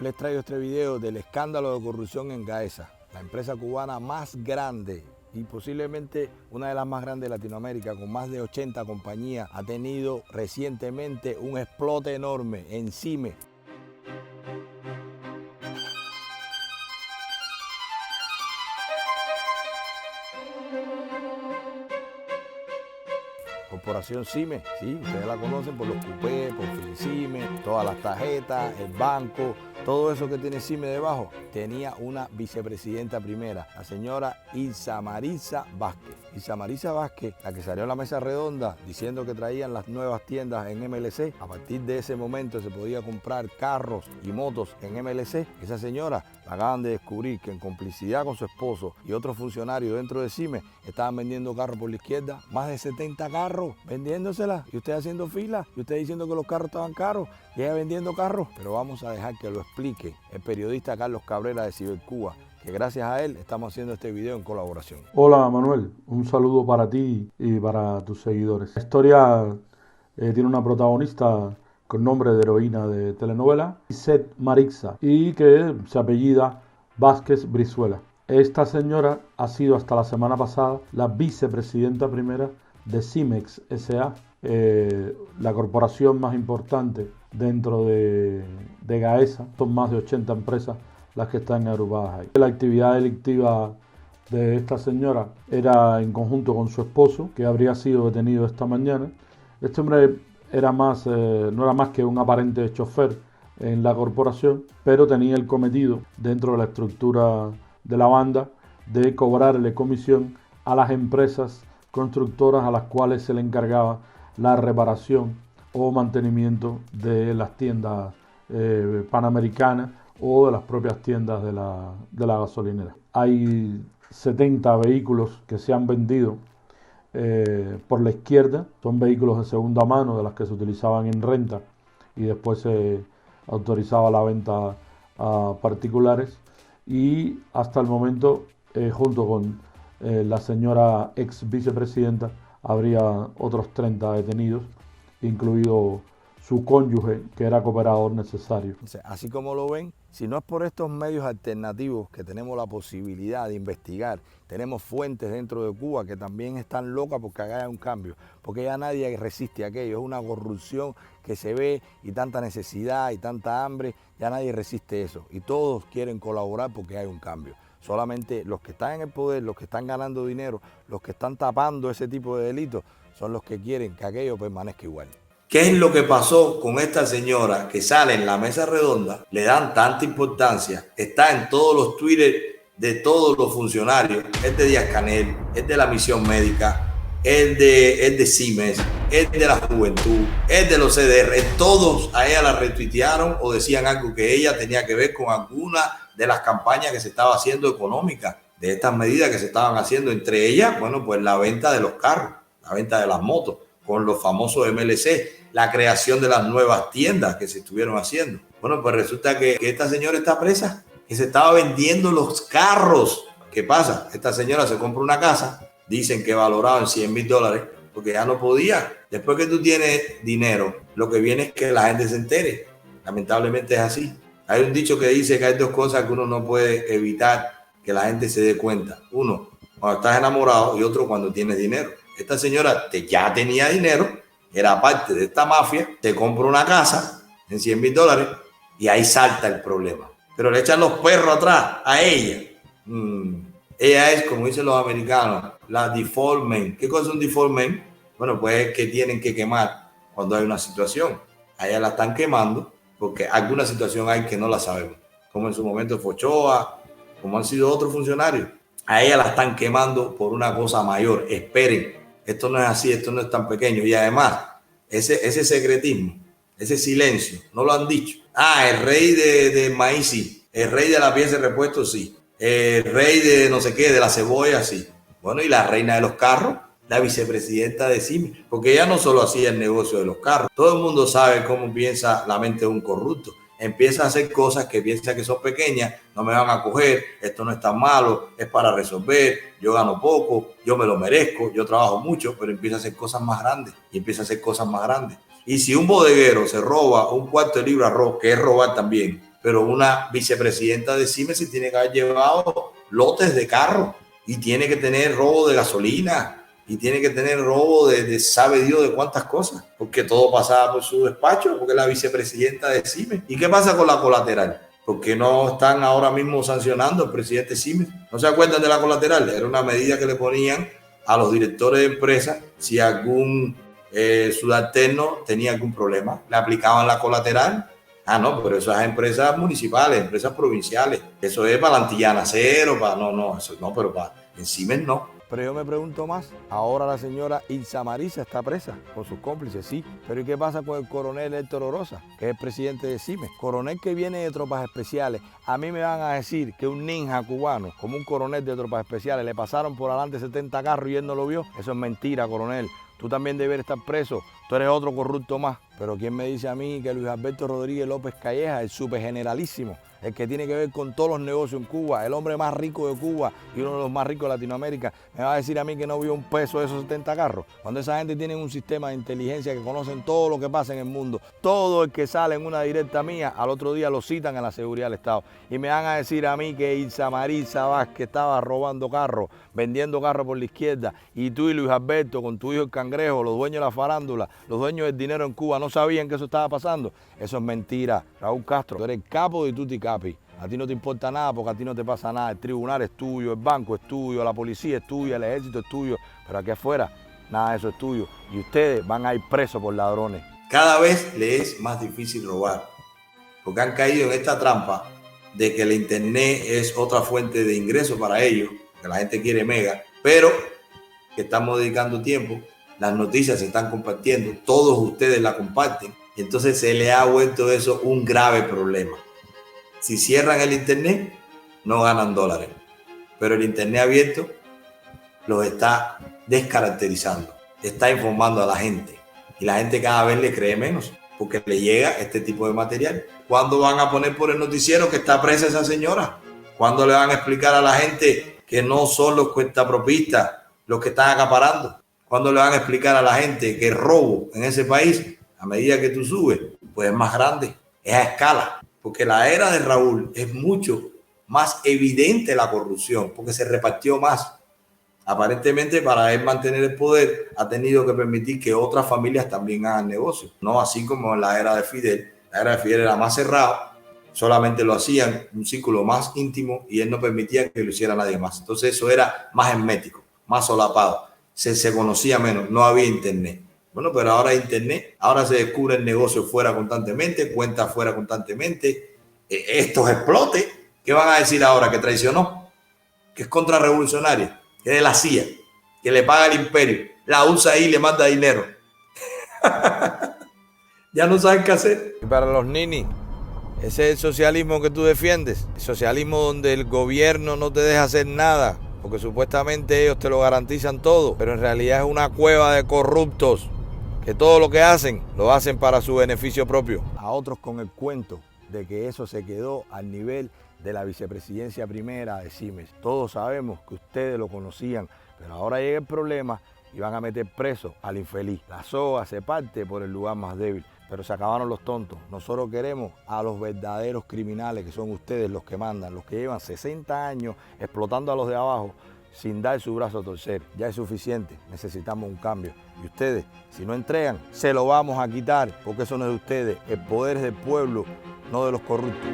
Les traigo este video del escándalo de corrupción en Gaesa, la empresa cubana más grande y posiblemente una de las más grandes de Latinoamérica, con más de 80 compañías. Ha tenido recientemente un explote enorme en CIME. Corporación CIME, sí, ustedes la conocen por los cupés, por FinCIME, todas las tarjetas, el banco, todo eso que tiene CIME debajo. Tenía una vicepresidenta primera, la señora Ilsa Marisa Vázquez. Ilsa Marisa Vázquez, la que salió en la mesa redonda diciendo que traían las nuevas tiendas en MLC. A partir de ese momento se podía comprar carros y motos en MLC. Esa señora la acaban de descubrir que en complicidad con su esposo y otros funcionarios dentro de CIME estaban vendiendo carros por la izquierda, más de 70 carros vendiéndoselas, y usted haciendo fila, y usted diciendo que los carros estaban caros, y ella vendiendo carros. Pero vamos a dejar que lo explique el periodista Carlos Cabrera de Cibercuba, que gracias a él estamos haciendo este video en colaboración. Hola Manuel, un saludo para ti y para tus seguidores. La historia tiene una protagonista con nombre de heroína de telenovela, Lisette Marixa, y que se apellida Vázquez Brizuela. Esta señora ha sido hasta la semana pasada la vicepresidenta primera de Cimex S.A., la corporación más importante dentro de Gaesa. Son más de 80 empresas las que están agrupadas ahí. La actividad delictiva de esta señora era en conjunto con su esposo, que habría sido detenido esta mañana. Este hombre era no era más que un aparente chofer en la corporación, pero tenía el cometido dentro de la estructura de la banda de cobrarle comisión a las empresas constructoras a las cuales se le encargaba la reparación o mantenimiento de las tiendas panamericanas o de las propias tiendas de la gasolinera. Hay 70 vehículos que se han vendido por la izquierda. Son vehículos de segunda mano, de las que se utilizaban en renta y después se autorizaba la venta a particulares. Y hasta el momento, junto con la señora ex vicepresidenta, habría otros 30 detenidos, incluido su cónyuge, que era cooperador necesario. Así como lo ven, si no es por estos medios alternativos que tenemos la posibilidad de investigar, tenemos fuentes dentro de Cuba que también están locas porque acá hay un cambio, porque ya nadie resiste aquello, es una corrupción que se ve y tanta necesidad y tanta hambre, ya nadie resiste eso y todos quieren colaborar porque hay un cambio. Solamente los que están en el poder, los que están ganando dinero, los que están tapando ese tipo de delitos, son los que quieren que aquello permanezca igual. ¿Qué es lo que pasó con esta señora que sale en la mesa redonda? Le dan tanta importancia, está en todos los Twitter de todos los funcionarios, es de Díaz-Canel, es de la Misión Médica, es de Siemens, es de la Juventud, es de los CDR, todos a ella la retuitearon o decían algo que ella tenía que ver con alguna de las campañas que se estaba haciendo económicas, de estas medidas que se estaban haciendo, entre ellas, bueno, pues la venta de los carros, la venta de las motos, con los famosos MLC, la creación de las nuevas tiendas que se estuvieron haciendo. Bueno, pues resulta que esta señora está presa, que se estaba vendiendo los carros. ¿Qué pasa? Esta señora se compra una casa, dicen que valorado en $100,000, porque ya no podía. Después que tú tienes dinero, lo que viene es que la gente se entere. Lamentablemente es así. Hay un dicho que dice que hay dos cosas que uno no puede evitar que la gente se dé cuenta. Uno, cuando estás enamorado, y otro, cuando tienes dinero. Esta señora ya tenía dinero, era parte de esta mafia, te compra una casa en $100,000 y ahí salta el problema. Pero le echan los perros atrás a ella. Ella es, como dicen los americanos, la default man. ¿Qué cosa es un default man? Bueno, pues es que tienen que quemar cuando hay una situación. A ella la están quemando porque alguna situación hay que no la sabemos. Como en su momento fue Ochoa, como han sido otros funcionarios. A ella la están quemando por una cosa mayor. Esperen. Esto no es así, esto no es tan pequeño. Y además, ese secretismo, ese silencio, no lo han dicho. El rey de maíz sí, el rey de la pieza de repuesto sí, el rey de no sé qué, de la cebolla sí. Bueno, y la reina de los carros, la vicepresidenta de CIME, porque ella no solo hacía el negocio de los carros. Todo el mundo sabe cómo piensa la mente de un corrupto. Empieza a hacer cosas que piensa que son pequeñas, no me van a coger, esto no es tan malo, es para resolver, yo gano poco, yo me lo merezco, yo trabajo mucho, pero empieza a hacer cosas más grandes y empieza a hacer cosas más grandes. Y si un bodeguero se roba un cuarto de libra de arroz, que es robar también, pero una vicepresidenta de Siemens se tiene que haber llevado lotes de carro y tiene que tener robo de gasolina y tiene que tener robo de sabe Dios de cuántas cosas, porque todo pasaba por su despacho, porque es la vicepresidenta de Siemens. ¿Y qué pasa con la colateral? ¿Por qué no están ahora mismo sancionando al presidente Siemens? ¿No se acuerdan de la colateral? Era una medida que le ponían a los directores de empresas si algún subalterno tenía algún problema. Le aplicaban la colateral. Ah, no, pero esas empresas municipales, empresas provinciales. Eso es para la Antillana Cero, para eso no, pero para en Siemens no. Pero yo me pregunto más, ahora la señora Ilsa Marisa está presa con sus cómplices, sí, pero ¿y qué pasa con el coronel Héctor Orosa, que es el presidente de Siemens? Coronel que viene de tropas especiales. A mí me van a decir que un ninja cubano, como un coronel de tropas especiales, le pasaron por adelante 70 carros y él no lo vio. Eso es mentira, coronel. Tú también debes estar preso, tú eres otro corrupto más. Pero ¿quién me dice a mí que Luis Alberto Rodríguez López Calleja, el supergeneralísimo, el que tiene que ver con todos los negocios en Cuba, el hombre más rico de Cuba y uno de los más ricos de Latinoamérica, me va a decir a mí que no vio un peso de esos 70 carros? Cuando esa gente tiene un sistema de inteligencia que conocen todo lo que pasa en el mundo, todo el que sale en una directa mía, al otro día lo citan en la seguridad del Estado. Y me van a decir a mí que Ilsa Marisa Vázquez estaba robando carros, vendiendo carros por la izquierda, y tú y Luis Alberto, con tu hijo el Cangrejo, los dueños de la farándula, los dueños del dinero en Cuba, no sabían que eso estaba pasando. Eso es mentira. Raúl Castro, tú eres el capo de Tutti Capi. A ti no te importa nada porque a ti no te pasa nada. El tribunal es tuyo, el banco es tuyo, la policía es tuya, el ejército es tuyo. Pero aquí afuera, nada de eso es tuyo. Y ustedes van a ir presos por ladrones. Cada vez les es más difícil robar, porque han caído en esta trampa de que el internet es otra fuente de ingreso para ellos, que la gente quiere mega, pero que estamos dedicando tiempo, las noticias se están compartiendo, todos ustedes la comparten, y entonces se le ha vuelto eso un grave problema. Si cierran el internet, no ganan dólares, pero el internet abierto los está descaracterizando, está informando a la gente, y la gente cada vez le cree menos, porque le llega este tipo de material. ¿Cuándo van a poner por el noticiero que está presa esa señora? ¿Cuándo le van a explicar a la gente que no son los cuentapropistas los que están acaparando? ¿Cuándo le van a explicar a la gente que el robo en ese país, a medida que tú subes, pues es más grande, es a escala? Porque la era de Raúl es mucho más evidente la corrupción, porque se repartió más. Aparentemente, para él mantener el poder, ha tenido que permitir que otras familias también hagan negocios. No así como en la era de Fidel. La era de Fidel era más cerrado, solamente lo hacían un círculo más íntimo y él no permitía que lo hiciera nadie más. Entonces eso era más hermético, más solapado. Se conocía menos, no había internet. Bueno, pero ahora hay internet, ahora se descubre el negocio fuera constantemente, cuentas fuera constantemente. Estos explotes, ¿qué van a decir ahora? ¿Que traicionó? ¿Que es contrarrevolucionaria? ¿Que es de la CIA? ¿Que le paga el imperio? La usa ahí y le manda dinero. Ya no saben qué hacer. Y para los ninis, ese es el socialismo que tú defiendes. El socialismo donde el gobierno no te deja hacer nada, porque supuestamente ellos te lo garantizan todo, pero en realidad es una cueva de corruptos que todo lo que hacen, lo hacen para su beneficio propio. A otros con el cuento de que eso se quedó al nivel de la vicepresidencia primera de Siemens. Todos sabemos que ustedes lo conocían, pero ahora llega el problema y van a meter preso al infeliz. La soga se parte por el lugar más débil, pero se acabaron los tontos. Nosotros queremos a los verdaderos criminales, que son ustedes los que mandan, los que llevan 60 años explotando a los de abajo sin dar su brazo a torcer. Ya es suficiente, necesitamos un cambio. Y ustedes, si no entregan, se lo vamos a quitar, porque eso no es de ustedes. El poder es del pueblo, no de los corruptos.